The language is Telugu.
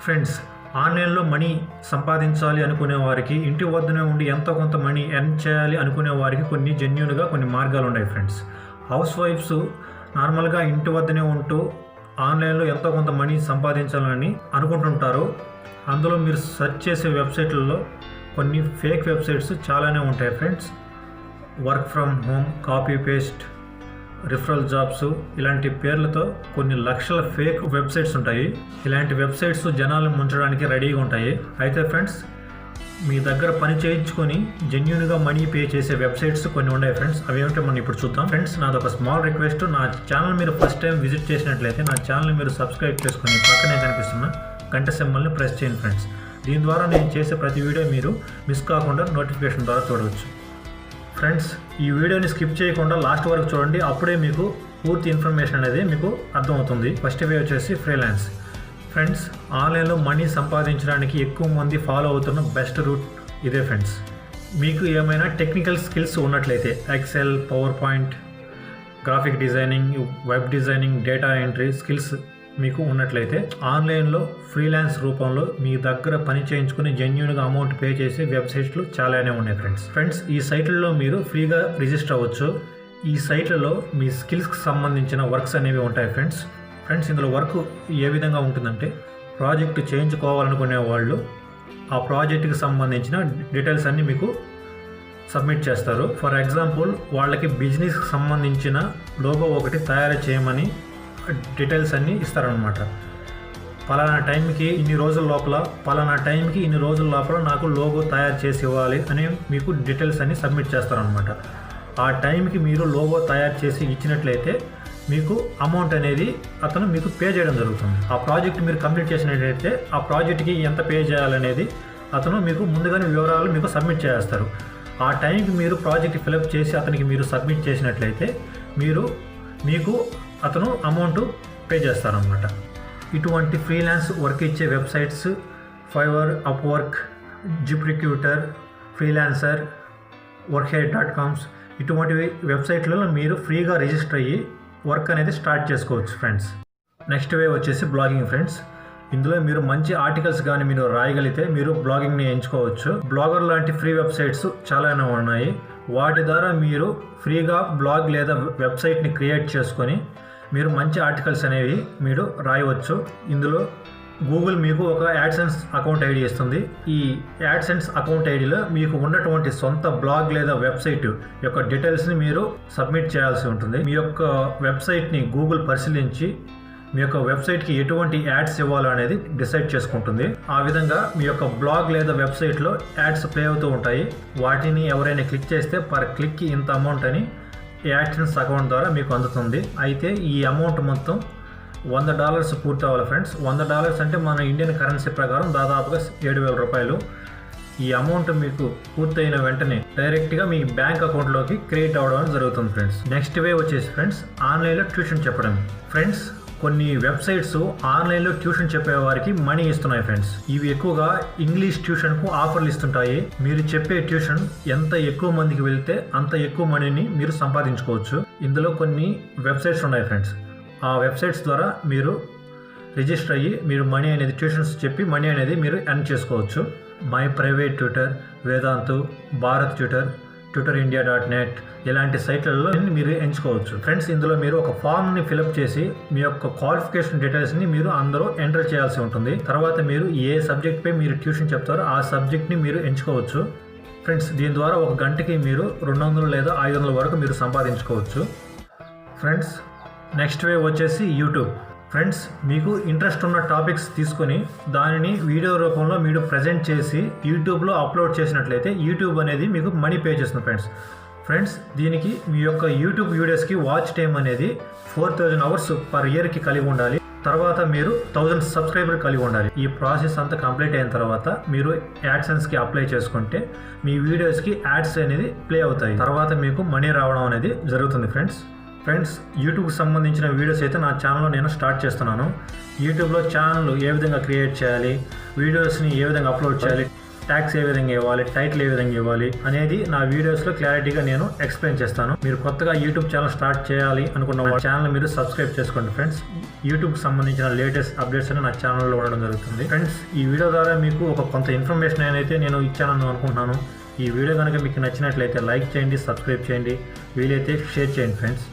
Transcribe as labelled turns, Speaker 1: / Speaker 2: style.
Speaker 1: ఫ్రెండ్స్, ఆన్లైన్లో మనీ సంపాదించాలి అనుకునే వారికి, ఇంటి వద్దనే ఉండి ఎంతో కొంత మనీ ఎర్న్ చేయాలి అనుకునే వారికి కొన్ని జెన్యూన్గా కొన్ని మార్గాలు ఉన్నాయి ఫ్రెండ్స్. హౌస్ వైఫ్స్ నార్మల్గా ఇంటి వద్దనే ఉంటూ ఆన్లైన్లో ఎంతో కొంత మనీ సంపాదించాలని అనుకుంటుంటారు. అందులో మీరు సెర్చ్ చేసే వెబ్సైట్లలో కొన్ని ఫేక్ వెబ్సైట్స్ చాలానే ఉంటాయి friends. Work from home, copy paste, referral jobs ఇలాంటి పేర్లతో కొన్ని లక్షల ఫేక్ వెబ్సైట్స్ ఉంటాయి. ఇలాంటి వెబ్సైట్స్ జనాలను ముంచడానికి రెడీగా ఉంటాయి. అయితే ఫ్రెండ్స్, మీ దగ్గర పని చేయించుకొని జెన్యూన్గా మనీ పే చేసే వెబ్సైట్స్ కొన్ని ఉన్నాయి ఫ్రెండ్స్. అవి ఏమిటో మనం ఇప్పుడు చూద్దాం. ఫ్రెండ్స్, నాదొక స్మాల్ రిక్వెస్ట్, నా ఛానల్ మీరు ఫస్ట్ టైం విజిట్ చేసినట్లయితే నా ఛానల్ మీరు సబ్స్క్రైబ్ చేసుకొని పక్కనే కనిపిస్తున్న గంట సింబల్ని ప్రెస్ చేయండి ఫ్రెండ్స్. దీని ద్వారా నేను చేసే ప్రతి వీడియో మీరు మిస్ కాకుండా నోటిఫికేషన్ ద్వారా చూడవచ్చు. ఫ్రెండ్స్, ఈ వీడియోని స్కిప్ చేయకుండా లాస్ట్ వరకు చూడండి. అప్పుడే మీకు పూర్తి ఇన్ఫర్మేషన్ అనేది మీకు అర్థమవుతుంది. ఫస్ట్ వే వచ్చేసి ఫ్రీలాన్స్. ఫ్రెండ్స్, ఆన్లైన్లో మనీ సంపాదించడానికి ఎక్కువ మంది ఫాలో అవుతున్న బెస్ట్ రూట్ ఇదే ఫ్రెండ్స్. మీకు ఏమైనా టెక్నికల్ స్కిల్స్ ఉన్నట్లయితే, Excel, PowerPoint, graphic designing, web designing, data entry skills మీకు ఉన్నట్లయితే ఆన్లైన్లో ఫ్రీలాన్స్ రూపంలో మీ దగ్గర పని చేయించుకుని జెన్యూన్గా అమౌంట్ పే చేసే వెబ్సైట్లు చాలానే ఉన్నాయి ఫ్రెండ్స్. ఈ సైట్లలో మీరు ఫ్రీగా రిజిస్టర్ అవ్వచ్చు. ఈ సైట్లలో మీ స్కిల్స్కి సంబంధించిన వర్క్స్ అనేవి ఉంటాయి ఫ్రెండ్స్. ఇందులో వర్క్ ఏ విధంగా ఉంటుందంటే, ప్రాజెక్ట్ చేయించుకోవాలనుకునే వాళ్ళు ఆ ప్రాజెక్ట్కి సంబంధించిన డీటెయిల్స్ అన్నీ మీకు సబ్మిట్ చేస్తారు. ఫర్ ఎగ్జాంపుల్, వాళ్ళకి బిజినెస్కి సంబంధించిన లోగో ఒకటి తయారు చేయమని డీటెయిల్స్ అన్నీ ఇస్తారనమాట. పలానా టైంకి ఇన్ని రోజుల లోపల నాకు లోగో తయారు చేసి ఇవ్వాలి అని మీకు డీటెయిల్స్ అన్నీ సబ్మిట్ చేస్తారనమాట. ఆ టైంకి మీరు లోగో తయారు చేసి ఇచ్చినట్లయితే మీకు అమౌంట్ అనేది అతను మీకు పే చేయడం జరుగుతుంది. ఆ ప్రాజెక్ట్ మీరు కంప్లీట్ చేసినట్లయితే ఆ ప్రాజెక్ట్కి ఎంత పే చేయాలనేది అతను మీకు ముందుగానే వివరాలు మీకు సబ్మిట్ చేస్తారు. ఆ టైంకి మీరు ప్రాజెక్ట్ ఫిలప్ చేసి అతనికి మీరు సబ్మిట్ చేసినట్లయితే మీకు అతను అమౌంట్ పే చేస్తారనమాట. ఇటువంటి ఫ్రీలాన్స్ వర్క్ ఇచ్చే వెబ్సైట్స్ ఫైవర్, అప్వర్క్, జిప్రిక్యూటర్, ఫ్రీలాన్సర్, workhead.com ఇటువంటి వెబ్సైట్లలో మీరు ఫ్రీగా రిజిస్టర్ అయ్యి వర్క్ అనేది స్టార్ట్ చేసుకోవచ్చు ఫ్రెండ్స్. నెక్స్ట్ వే వచ్చేసి బ్లాగింగ్ ఫ్రెండ్స్. ఇందులో మీరు మంచి ఆర్టికల్స్ కానీ మీరు రాయగలిగితే మీరు బ్లాగింగ్ని ఎంచుకోవచ్చు. బ్లాగర్ లాంటి ఫ్రీ వెబ్సైట్స్ చాలానే ఉన్నాయి. వాటి ద్వారా మీరు ఫ్రీగా బ్లాగ్ లేదా వెబ్సైట్ని క్రియేట్ చేసుకొని మీరు మంచి ఆర్టికల్స్ అనేవి మీరు రాయవచ్చు. ఇందులో గూగుల్ మీకు ఒక యాడ్సెన్స్ అకౌంట్ ఐడి ఇస్తుంది. ఈ యాడ్సెన్స్ అకౌంట్ ఐడిలో మీకు ఉన్నటువంటి సొంత బ్లాగ్ లేదా వెబ్సైట్ యొక్క డీటెయిల్స్ని మీరు సబ్మిట్ చేయాల్సి ఉంటుంది. మీ యొక్క వెబ్సైట్ని గూగుల్ పరిశీలించి మీ యొక్క వెబ్సైట్కి ఎటువంటి యాడ్స్ ఇవ్వాలో అనేది డిసైడ్ చేసుకుంటుంది. ఆ విధంగా మీ యొక్క బ్లాగ్ లేదా వెబ్సైట్లో యాడ్స్ ప్లే అవుతూ ఉంటాయి. వాటిని ఎవరైనా క్లిక్ చేస్తే పర్ క్లిక్కి ఇంత అమౌంట్ అని యాడ్సెన్స్ అకౌంట్ ద్వారా మీకు అందుతుంది. అయితే ఈ అమౌంట్ మొత్తం $100 పూర్తి అవ్వాలి ఫ్రెండ్స్. $100 అంటే మన ఇండియన్ కరెన్సీ ప్రకారం దాదాపుగా 7,000 రూపాయలు. ఈ అమౌంట్ మీకు పూర్తయిన వెంటనే డైరెక్ట్గా మీ బ్యాంక్ అకౌంట్లోకి క్రెడిట్ అవ్వడం జరుగుతుంది ఫ్రెండ్స్. నెక్స్ట్ వే వచ్చేసి ఫ్రెండ్స్, ఆన్లైన్లో ట్యూషన్ చెప్పడం. ఫ్రెండ్స్, కొన్ని వెబ్సైట్స్ ఆన్లైన్లో ట్యూషన్ చెప్పే వారికి మనీ ఇస్తున్నాయి ఫ్రెండ్స్. ఇవి ఎక్కువగా ఇంగ్లీష్ ట్యూషన్కు ఆఫర్లు ఇస్తుంటాయి. మీరు చెప్పే ట్యూషన్ ఎంత ఎక్కువ మందికి వెళ్తే అంత ఎక్కువ మనీని మీరు సంపాదించుకోవచ్చు. ఇందులో కొన్ని వెబ్సైట్స్ ఉన్నాయి ఫ్రెండ్స్. ఆ వెబ్సైట్స్ ద్వారా మీరు రిజిస్టర్ అయ్యి మీరు మనీ అనేది ట్యూషన్స్ చెప్పి మనీ అనేది మీరు ఎర్న్ చేసుకోవచ్చు. My private tutor, Vedantu, Bharat tutor, tutorindia.net ఇలాంటి సైట్లలో మీరు ఎంచుకోవచ్చు ఫ్రెండ్స్. ఇందులో మీరు ఒక ఫామ్ని ఫిలప్ చేసి మీ యొక్క క్వాలిఫికేషన్ డీటెయిల్స్ని మీరు అందరూ ఎంటర్ చేయాల్సి ఉంటుంది. తర్వాత మీరు ఏ సబ్జెక్ట్పై మీరు ట్యూషన్ చెప్తారో ఆ సబ్జెక్ట్ని మీరు ఎంచుకోవచ్చు ఫ్రెండ్స్. దీని ద్వారా ఒక గంటకి మీరు 200 లేదా 500 వరకు మీరు సంపాదించుకోవచ్చు ఫ్రెండ్స్. నెక్స్ట్ వే వచ్చేసి యూట్యూబ్. ఫ్రెండ్స్, మీకు ఇంట్రెస్ట్ ఉన్న టాపిక్స్ తీసుకొని దానిని వీడియో రూపంలో మీరు ప్రజెంట్ చేసి యూట్యూబ్లో అప్లోడ్ చేసినట్లయితే యూట్యూబ్ అనేది మీకు మనీ పే చేస్తుంది ఫ్రెండ్స్. దీనికి మీ యొక్క యూట్యూబ్ వీడియోస్కి వాచ్ టైం అనేది 4,000 hours పర్ ఇయర్కి కలిగి ఉండాలి. తర్వాత మీరు 1000 సబ్స్క్రైబర్ కలిగి ఉండాలి. ఈ ప్రాసెస్ అంతా కంప్లీట్ అయిన తర్వాత మీరు యాడ్సెన్స్కి అప్లై చేసుకుంటే మీ వీడియోస్కి యాడ్స్ అనేది ప్లే అవుతాయి. తర్వాత మీకు మనీ రావడం అనేది జరుగుతుంది ఫ్రెండ్స్, యూట్యూబ్కి సంబంధించిన వీడియోస్ అయితే నా ఛానల్లో నేను స్టార్ట్ చేస్తున్నాను. యూట్యూబ్లో ఛానల్ ఏ విధంగా క్రియేట్ చేయాలి, వీడియోస్ని ఏ విధంగా అప్లోడ్ చేయాలి, ట్యాక్స్ ఏ విధంగా ఇవ్వాలి, టైటిల్ ఏ విధంగా ఇవ్వాలి అనేది నా వీడియోస్లో క్లారిటీగా నేను ఎక్స్ప్లెయిన్ చేస్తాను. మీరు కొత్తగా యూట్యూబ్ ఛానల్ స్టార్ట్ చేయాలి అనుకున్న ఛానల్ మీరు సబ్స్క్రైబ్ చేసుకోండి ఫ్రెండ్స్. యూట్యూబ్కి సంబంధించిన లేటెస్ట్ అప్డేట్స్ అని నా ఛానల్లో ఉండడం జరుగుతుంది. ఫ్రెండ్స్, ఈ వీడియో ద్వారా మీకు ఒక కొంత ఇన్ఫర్మేషన్ అయితే నేను ఇచ్చానని అనుకుంటున్నాను. ఈ వీడియో కనుక మీకు నచ్చినట్లయితే లైక్ చేయండి, సబ్స్క్రైబ్ చేయండి, వీలైతే షేర్ చేయండి ఫ్రెండ్స్.